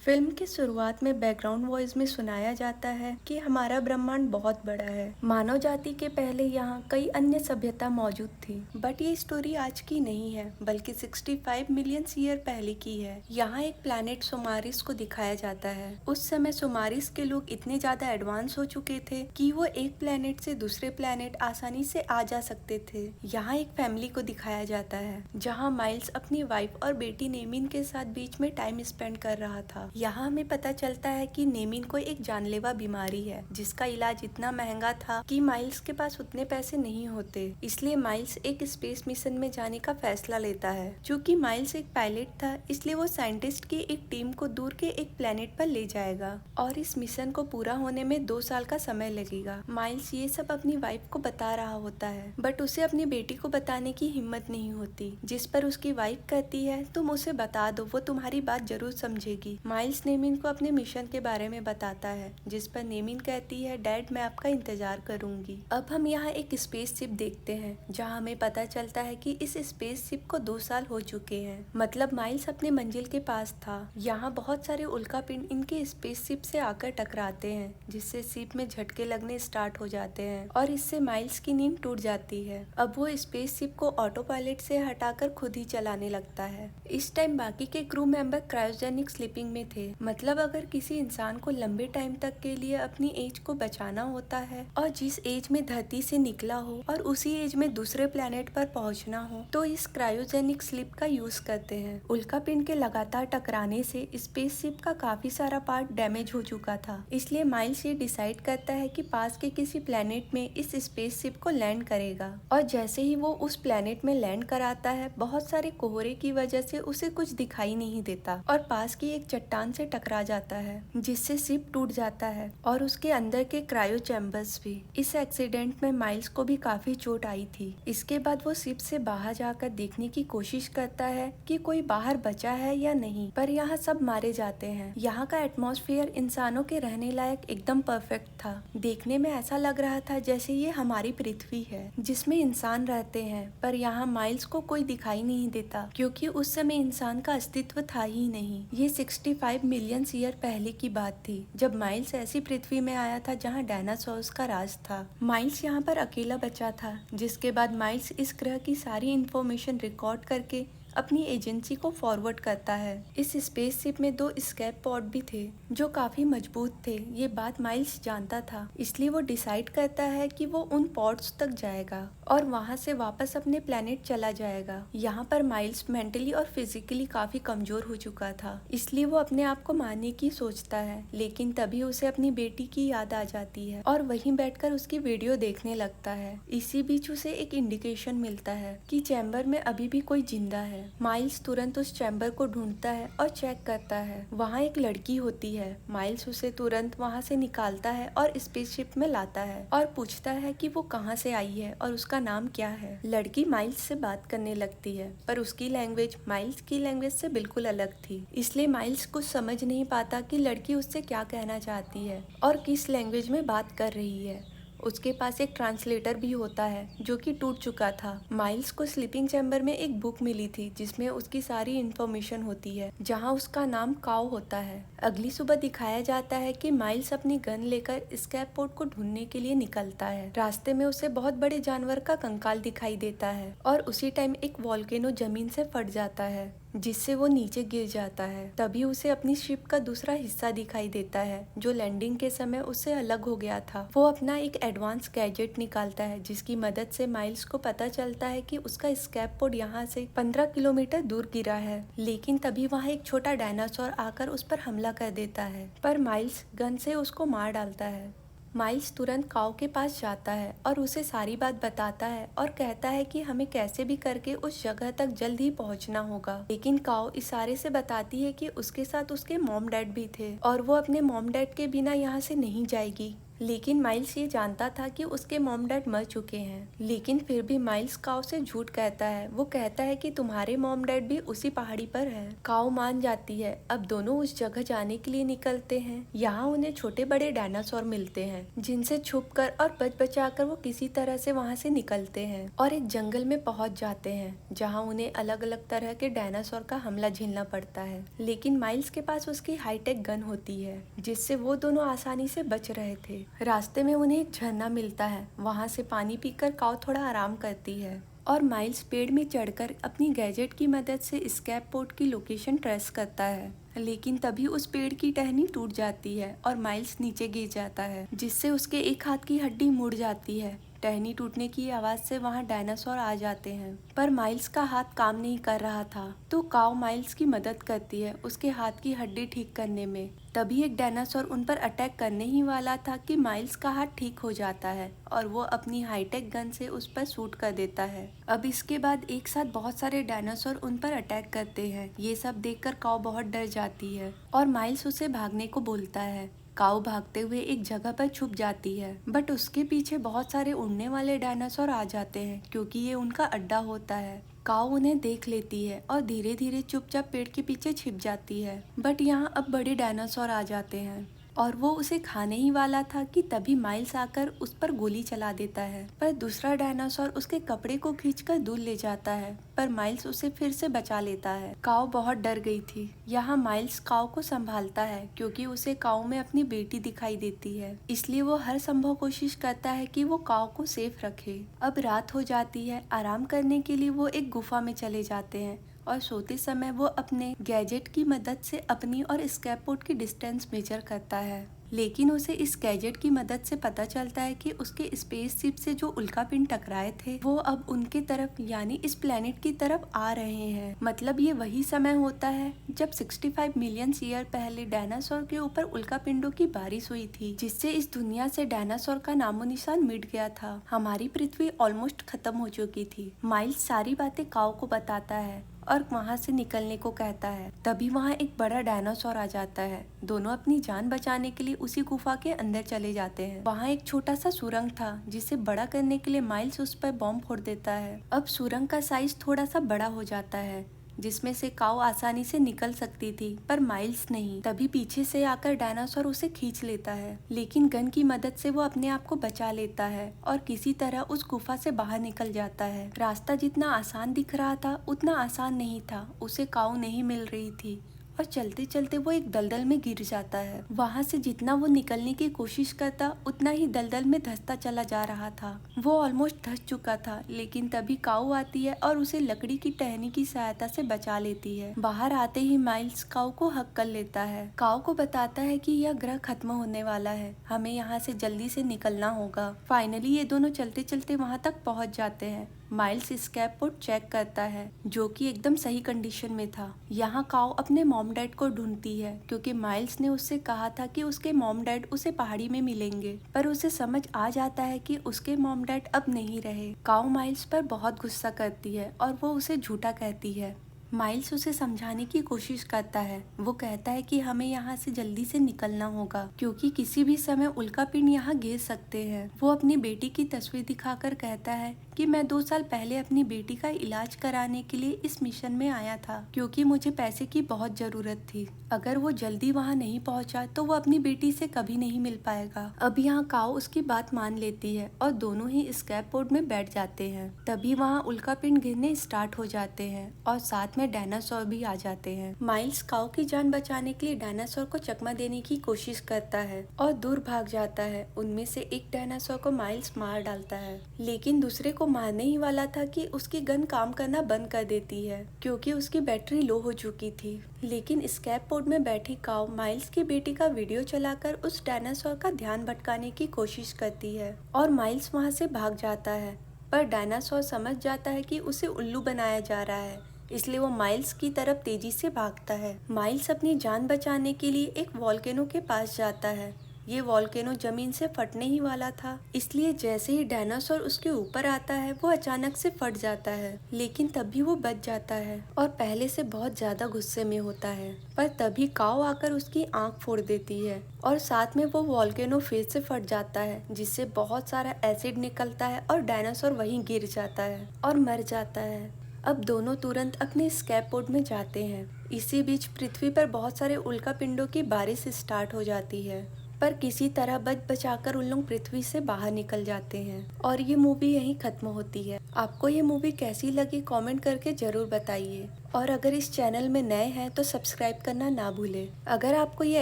Film की शुरुआत में बैकग्राउंड वॉइस में सुनाया जाता है कि हमारा ब्रह्मांड बहुत बड़ा है। मानव जाति के पहले यहाँ कई अन्य सभ्यता मौजूद थी, बट ये स्टोरी आज की नहीं है बल्कि 65 मिलियन ईयर पहले की है। यहाँ एक प्लैनेट सोमारिस को दिखाया जाता है। उस समय सोमारिस के लोग इतने ज्यादा एडवांस हो चुके थे कि वो एक प्लैनेट से दूसरे प्लैनेट आसानी से आ जा सकते थे। यहाँ एक फैमिली को दिखाया जाता है जहाँ माइल्स अपनी वाइफ और बेटी नेमिन के साथ बीच में टाइम स्पेंड कर रहा था। यहाँ हमें पता चलता है कि नेमिन को एक जानलेवा बीमारी है जिसका इलाज इतना महंगा था कि माइल्स के पास उतने पैसे नहीं होते। इसलिए माइल्स एक स्पेस मिशन में जाने का फैसला लेता है। चूँकि माइल्स एक पायलट था इसलिए वो साइंटिस्ट की एक टीम को दूर के एक प्लेनेट पर ले जाएगा और इस मिशन को पूरा होने में 2 साल का समय लगेगा। माइल्स ये सब अपनी वाइफ को बता रहा होता है बट उसे अपनी बेटी को बताने की हिम्मत नहीं होती, जिस पर उसकी वाइफ कहती है तुम उसे बता दो, वो तुम्हारी बात जरूर समझेगी। माइल्स नेमिन को अपने मिशन के बारे में बताता है जिस पर नेमिन कहती है डैड मैं आपका इंतजार करूंगी। अब हम यहाँ एक स्पेस शिप देखते हैं जहाँ हमें पता चलता है कि इस स्पेस शिप को 2 साल हो चुके हैं, मतलब माइल्स अपने मंजिल के पास था। यहाँ बहुत सारे उल्कापिंड इनके स्पेस शिप से आकर टकराते हैं जिससे शिप में झटके लगने स्टार्ट हो जाते हैं और इससे माइल्स की नींद टूट जाती है। अब वो स्पेस शिप को ऑटो पायलट से हटाकर खुद ही चलाने लगता है। इस टाइम बाकी के क्रू मेंबर क्रायोजेनिक स्लीपिंग में थे, मतलब अगर किसी इंसान को लंबे टाइम तक के लिए अपनी एज को बचाना होता है और जिस एज में धरती से निकला हो और उसी एज में दूसरे प्लेनेट पर पहुंचना हो तो इस क्रायोजेनिक स्लीप का यूज करते हैं। उल्कापिंड के लगातार टकराने से स्पेसशिप का काफी सारा पार्ट डैमेज हो चुका था, इसलिए माइल्स ये डिसाइड करता है कि पास के किसी प्लेनेट में इस स्पेसशिप को लैंड करेगा। और जैसे ही वो उस प्लेनेट में लैंड कराता है बहुत सारे कोहरे की वजह से उसे कुछ दिखाई नहीं देता और पास की एक चट्टान से टकरा जाता है जिससे शिप टूट जाता है और उसके अंदर के क्रायो चैम्बर्स भी। इस एक्सीडेंट में माइल्स को भी काफी चोट आई थी। इसके बाद वो शिप से बाहर जाकर देखने की कोशिश करता है कि कोई बाहर बचा है या नहीं, पर यहाँ सब मारे जाते हैं। यहाँ का एटमॉस्फेयर इंसानों के रहने लायक एकदम परफेक्ट था। देखने में ऐसा लग रहा था जैसे ये हमारी पृथ्वी है जिसमें इंसान रहते हैं, पर यहाँ माइल्स को कोई दिखाई नहीं देता क्योंकि उस समय इंसान का अस्तित्व था ही नहीं। ये 65 मिलियन ईयर पहले की बात थी जब माइल्स ऐसी पृथ्वी में आया था जहाँ डायनासोर्स का राज था। माइल्स यहाँ पर अकेला बचा था, जिसके बाद माइल्स इस ग्रह की सारी इंफॉर्मेशन रिकॉर्ड करके अपनी एजेंसी को फॉरवर्ड करता है। इस स्पेसशिप में 2 स्केप पॉड भी थे जो काफी मजबूत थे। ये बात माइल्स जानता था, इसलिए वो डिसाइड करता है कि वो उन पॉड्स तक जाएगा और वहां से वापस अपने प्लेनेट चला जाएगा। यहाँ पर माइल्स मेंटली और फिजिकली काफी कमजोर हो चुका था, इसलिए वो अपने आप को मारने की सोचता है, लेकिन तभी उसे अपनी बेटी की याद आ जाती है और वहीं बैठकर उसकी वीडियो देखने लगता है। इसी बीच उसे एक इंडिकेशन मिलता है कि चैम्बर में अभी भी कोई जिंदा है। माइल्स तुरंत उस चैम्बर को ढूंढता है और चेक करता है। वहाँ एक लड़की होती है। माइल्स उसे तुरंत वहाँ से निकालता है और स्पेसशिप में लाता है और पूछता है कि वो कहाँ से आई है और उसका नाम क्या है। लड़की माइल्स से बात करने लगती है, पर उसकी लैंग्वेज माइल्स की लैंग्वेज से बिल्कुल अलग थी, इसलिए माइल्स कुछ समझ नहीं पाता कि लड़की उससे क्या कहना चाहती है और किस लैंग्वेज में बात कर रही है। उसके पास एक ट्रांसलेटर भी होता है जो कि टूट चुका था। माइल्स को स्लीपिंग चैम्बर में एक बुक मिली थी जिसमें उसकी सारी इंफॉर्मेशन होती है, जहां उसका नाम काओ होता है। अगली सुबह दिखाया जाता है कि माइल्स अपनी गन लेकर स्कैप पोर्ट को ढूंढने के लिए निकलता है। रास्ते में उसे बहुत बड़े जानवर का कंकाल दिखाई देता है और उसी टाइम एक वॉल्केनो जमीन से फट जाता है जिससे वो नीचे गिर जाता है। तभी उसे अपनी शिप का दूसरा हिस्सा दिखाई देता है जो लैंडिंग के समय उससे अलग हो गया था। वो अपना एक एडवांस गैजेट निकालता है जिसकी मदद से माइल्स को पता चलता है कि उसका स्कैप पोड यहाँ से 15 किलोमीटर दूर गिरा है, लेकिन तभी वहाँ एक छोटा डायनासोर आकर उस पर हमला कर देता है, पर माइल्स गन से उसको मार डालता है। माइल्स तुरंत काओ के पास जाता है और उसे सारी बात बताता है और कहता है कि हमें कैसे भी करके उस जगह तक जल्द ही पहुंचना होगा। लेकिन काओ इशारे से बताती है कि उसके साथ उसके मॉम डैड भी थे और वो अपने मॉम डैड के बिना यहाँ से नहीं जाएगी। लेकिन माइल्स ये जानता था कि उसके मॉम डैड मर चुके हैं। लेकिन फिर भी माइल्स काओ से झूठ कहता है। वो कहता है कि तुम्हारे मॉम डैड भी उसी पहाड़ी पर है। काओ मान जाती है। अब दोनों उस जगह जाने के लिए निकलते हैं। यहाँ उन्हें छोटे बड़े डायनासोर मिलते हैं, जिनसे छुपकर और बच बचाकर वो किसी तरह से वहाँ से निकलते हैं और एक जंगल में पहुँच जाते हैं, जहाँ उन्हें अलग अलग तरह के डायनासोर का हमला झेलना पड़ता है। लेकिन माइल्स के पास उसकी हाईटेक गन होती है, जिससे वो दोनों आसानी से बच रहे थे। रास्ते में उन्हें एक झरना मिलता है। वहाँ से पानी पीकर काओ थोड़ा आराम करती है और माइल्स पेड़ में चढ़कर अपनी गैजेट की मदद से स्कैप पोर्ट की लोकेशन ट्रेस करता है। लेकिन तभी उस पेड़ की टहनी टूट जाती है और माइल्स नीचे गिर जाता है, जिससे उसके एक हाथ की हड्डी मुड़ जाती है। टहनी टूटने की आवाज से वहाँ डायनासोर आ जाते हैं, पर माइल्स का हाथ काम नहीं कर रहा था, तो काओ माइल्स की मदद करती है उसके हाथ की हड्डी ठीक करने में। तभी एक डायनासोर उन पर अटैक करने ही वाला था कि माइल्स का हाथ ठीक हो जाता है और वो अपनी हाईटेक गन से उस पर शूट कर देता है। अब इसके बाद एक साथ बहुत सारे डायनासोर उन पर अटैक करते हैं। ये सब देखकर काओ बहुत डर जाती है और माइल्स उसे भागने को बोलता है। काऊ भागते हुए एक जगह पर छुप जाती है, बट उसके पीछे बहुत सारे उड़ने वाले डायनासोर आ जाते हैं, क्योंकि ये उनका अड्डा होता है। काऊ उन्हें देख लेती है और धीरे धीरे चुपचाप पेड़ के पीछे छिप जाती है। बट यहाँ अब बड़े डायनासोर आ जाते हैं और वो उसे खाने ही वाला था कि तभी माइल्स आकर उस पर गोली चला देता है। पर दूसरा डायनासोर उसके कपड़े को खींचकर दूर ले जाता है, पर माइल्स उसे फिर से बचा लेता है। काओ बहुत डर गई थी। यहाँ माइल्स काओ को संभालता है, क्योंकि उसे काओ में अपनी बेटी दिखाई देती है, इसलिए वो हर संभव कोशिश करता है कि वो काओ को सेफ रखे। अब रात हो जाती है। आराम करने के लिए वो एक गुफा में चले जाते हैं और सोते समय वो अपने गैजेट की मदद से अपनी और स्कैप पोर्ट की डिस्टेंस मेजर करता है। लेकिन उसे इस गैजेट की मदद से पता चलता है कि उसके स्पेसशिप से जो उल्कापिंड टकराए थे वो अब उनके तरफ यानी इस प्लेनेट की तरफ आ रहे हैं। मतलब ये वही समय होता है जब 65 मिलियन ईयर पहले डायनासोर के ऊपर उल्कापिंडों की बारिश हुई थी, जिससे इस दुनिया से डायनासोर का नामो निशान मिट गया था। हमारी पृथ्वी ऑलमोस्ट खत्म हो चुकी थी। माइल्स सारी बातें काओ को बताता है और वहाँ से निकलने को कहता है। तभी वहाँ एक बड़ा डायनासोर आ जाता है। दोनों अपनी जान बचाने के लिए उसी गुफा के अंदर चले जाते हैं। वहाँ एक छोटा सा सुरंग था, जिसे बड़ा करने के लिए माइल्स उस पर बॉम्ब फोड़ देता है। अब सुरंग का साइज थोड़ा सा बड़ा हो जाता है, जिसमें से काऊ आसानी से निकल सकती थी, पर माइल्स नहीं। तभी पीछे से आकर डायनासोर उसे खींच लेता है, लेकिन गन की मदद से वो अपने आप को बचा लेता है और किसी तरह उस गुफा से बाहर निकल जाता है। रास्ता जितना आसान दिख रहा था उतना आसान नहीं था। उसे काऊ नहीं मिल रही थी और चलते चलते वो एक दलदल में गिर जाता है। वहाँ से जितना वो निकलने की कोशिश करता उतना ही दलदल में धंसता चला जा रहा था। वो ऑलमोस्ट धंस चुका था, लेकिन तभी काऊ आती है और उसे लकड़ी की टहनी की सहायता से बचा लेती है। बाहर आते ही माइल्स काऊ को हक कर लेता है। काऊ को बताता है कि यह ग्रह खत्म होने वाला है, हमें यहाँ से जल्दी से निकलना होगा। फाइनली ये दोनों चलते चलते वहाँ तक पहुँच जाते हैं। माइल्स स्कैप पोर्ट चेक करता है, जो कि एकदम सही कंडीशन में था। यहाँ काऊ अपने मॉम डैड को ढूंढती है, क्योंकि माइल्स ने उससे कहा था कि उसके मॉम डैड उसे पहाड़ी में मिलेंगे, पर उसे समझ आ जाता है कि उसके मॉम डैड अब नहीं रहे। काऊ माइल्स पर बहुत गुस्सा करती है और वो उसे झूठा कहती है। माइल्स उसे समझाने की कोशिश करता है। वो कहता है कि हमें यहाँ से जल्दी से निकलना होगा, क्योंकि किसी भी समय उल्कापिंड यहाँ गिर सकते हैं। वो अपनी बेटी की तस्वीर दिखाकर कहता है कि मैं 2 साल पहले अपनी बेटी का इलाज कराने के लिए इस मिशन में आया था, क्योंकि मुझे पैसे की बहुत जरूरत थी। अगर वो जल्दी वहाँ नहीं पहुँचा तो वो अपनी बेटी से कभी नहीं मिल पाएगा। अब यहाँ काऊ उसकी बात मान लेती है और दोनों ही स्कैप पोर्ट में बैठ जाते हैं। तभी वहाँ उल्कापिंड गिरने स्टार्ट हो जाते हैं और साथ में डायनासोर भी आ जाते हैं। माइल्स काऊ की जान बचाने के लिए डायनासोर को चकमा देने की कोशिश करता है और दूर भाग जाता है। उनमें से एक डायनासोर को माइल्स मार डालता है, लेकिन दूसरे को मारने ही वाला था कि उसकी गन काम करना बंद कर देती है, क्योंकि उसकी बैटरी लो हो चुकी थी। लेकिन स्कैप पोर्ट में बैठी काऊ माइल्स की बेटी का वीडियो चलाकर उस डायनासोर का ध्यान भटकाने की कोशिश करती है और माइल्स वहाँ से भाग जाता है। पर डायनासोर समझ जाता है कि उसे उल्लू बनाया जा रहा है, इसलिए वो माइल्स की तरफ तेजी से भागता है। माइल्स अपनी जान बचाने के लिए एक वॉल्केनो के पास जाता है। ये वॉल्केनो जमीन से फटने ही वाला था, इसलिए जैसे ही डायनासोर उसके ऊपर आता है वो अचानक से फट जाता है, लेकिन तभी वो बच जाता है और पहले से बहुत ज्यादा गुस्से में होता है। पर तभी काऊ आकर उसकी आंख फोड़ देती है और साथ में वो वॉल्केनो फिर से फट जाता है, जिससे बहुत सारा एसिड निकलता है और डायनासोर वहीं गिर जाता है और मर जाता है। अब दोनों तुरंत अपने स्केप पोड में जाते हैं। इसी बीच पृथ्वी पर बहुत सारे उल्कापिंडों की बारिश स्टार्ट हो जाती है, पर किसी तरह बच बचाकर उन लोग पृथ्वी से बाहर निकल जाते हैं और ये मूवी यहीं खत्म होती है। आपको ये मूवी कैसी लगी कमेंट करके जरूर बताइए, और अगर इस चैनल में नए हैं तो सब्सक्राइब करना ना भूलें। अगर आपको ये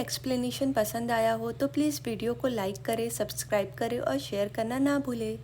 एक्सप्लेनेशन पसंद आया हो तो प्लीज़ वीडियो को लाइक करें, सब्सक्राइब करें और शेयर करना ना भूलें।